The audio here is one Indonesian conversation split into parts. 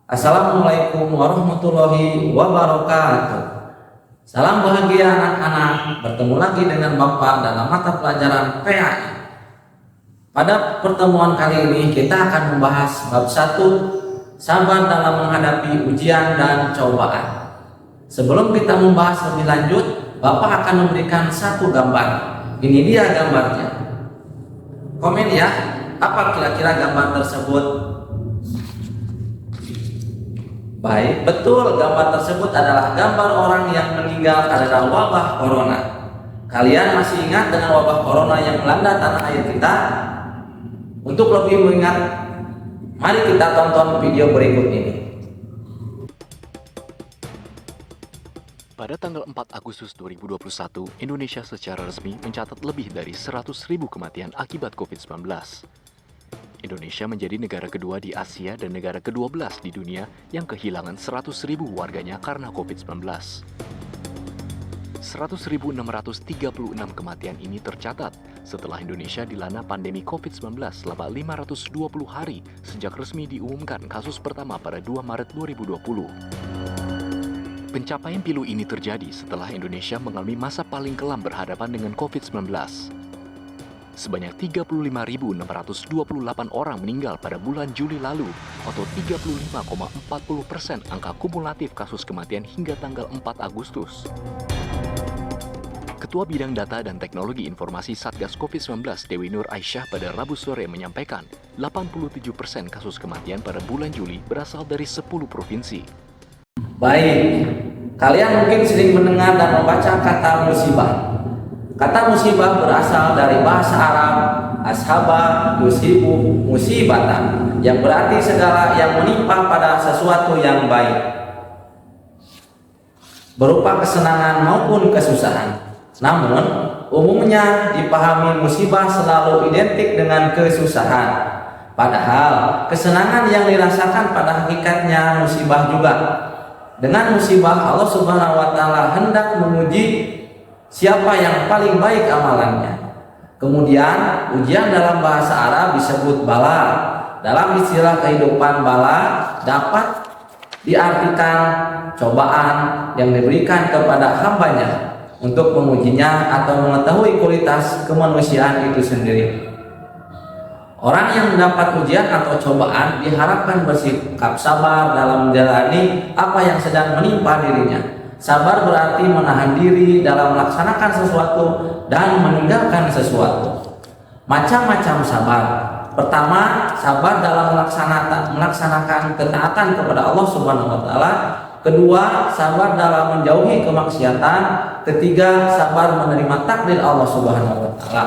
Assalamualaikum warahmatullahi wabarakatuh. Salam bahagia anak-anak, bertemu lagi dengan Bapak dalam mata pelajaran PAI. Pada pertemuan kali ini kita akan membahas bab 1, sabar dalam menghadapi ujian dan cobaan. Sebelum kita membahas lebih lanjut, Bapak akan memberikan satu gambar. Ini dia gambarnya. Komen ya, apa kira-kira gambar tersebut? Baik, betul, gambar tersebut adalah gambar orang yang meninggal karena wabah corona. Kalian masih ingat dengan wabah corona yang melanda tanah air kita? Untuk lebih mengingat, mari kita tonton video berikut ini. Pada tanggal 4 Agustus 2021, Indonesia secara resmi mencatat lebih dari 100.000 kematian akibat COVID-19. Indonesia menjadi negara kedua di Asia dan negara ke-12 di dunia yang kehilangan 100.000 warganya karena COVID-19. 100.636 kematian ini tercatat setelah Indonesia dilanda pandemi COVID-19 selama 520 hari sejak resmi diumumkan kasus pertama pada 2 Maret 2020. Pencapaian pilu ini terjadi setelah Indonesia mengalami masa paling kelam berhadapan dengan COVID-19. Sebanyak 35.628 orang meninggal pada bulan Juli lalu, atau 35,40% angka kumulatif kasus kematian hingga tanggal 4 Agustus. Ketua Bidang Data dan Teknologi Informasi Satgas COVID-19 Dewi Nur Aisyah pada Rabu sore menyampaikan 87% kasus kematian pada bulan Juli berasal dari 10 provinsi. Baik, kalian mungkin sering mendengar dan membaca kata musibah. Kata musibah berasal dari bahasa Arab ashaba yusibu musibatan, yang berarti segala yang menimpa pada sesuatu yang baik, berupa kesenangan maupun kesusahan. Namun, umumnya dipahami musibah selalu identik dengan kesusahan. Padahal, kesenangan yang dirasakan pada hakikatnya musibah juga. Dengan musibah, Allah Subhanahu wa Ta'ala hendak menguji siapa yang paling baik amalannya. Kemudian ujian dalam bahasa Arab disebut bala. Dalam istilah kehidupan, bala dapat diartikan cobaan yang diberikan kepada hambanya untuk mengujinya atau mengetahui kualitas kemanusiaan itu sendiri. Orang yang mendapat ujian atau cobaan diharapkan bersikap sabar dalam menjalani apa yang sedang menimpa dirinya. Sabar berarti menahan diri dalam melaksanakan sesuatu dan meninggalkan sesuatu. Macam-macam sabar. Pertama, sabar dalam melaksanakan ketaatan kepada Allah Subhanahu wa Ta'ala. Kedua, sabar dalam menjauhi kemaksiatan. Ketiga, sabar menerima takdir Allah Subhanahu wa Ta'ala.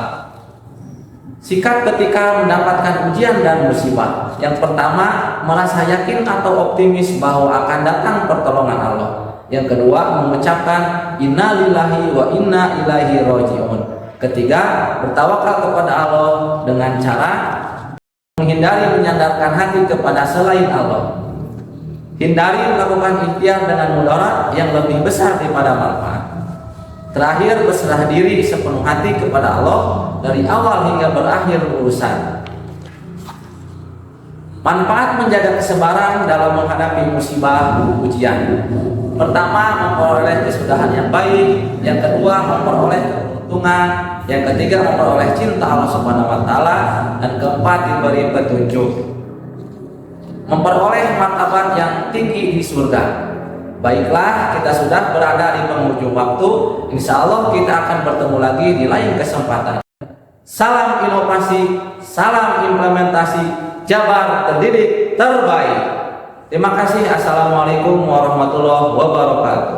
Sikap ketika mendapatkan ujian dan musibah. Yang pertama, merasa yakin atau optimis bahwa akan datang pertolongan Allah. Yang kedua, mengucapkan inna lillahi wa inna ilaihi raji'un. Ketiga, bertawakal kepada Allah dengan cara menghindari menyandarkan hati kepada selain Allah. Hindari melakukan ikhtiar dengan mudarat yang lebih besar daripada manfaat. Terakhir, berserah diri sepenuh hati kepada Allah dari awal hingga berakhir urusan. Manfaat menjaga kesabaran dalam menghadapi musibah ujian. Pertama, memperoleh kesudahan yang baik. Yang kedua, memperoleh keuntungan. Yang ketiga, memperoleh cinta Allah Subhanahu wa Ta'ala. Dan keempat, diberi petunjuk, memperoleh martabat yang tinggi di surga. Baiklah, kita sudah berada di penghujung waktu. Insya Allah kita akan bertemu lagi di lain kesempatan. Salam inovasi, salam implementasi, Jabar terdidik terbaik. Terima kasih. Assalamualaikum warahmatullahi wabarakatuh.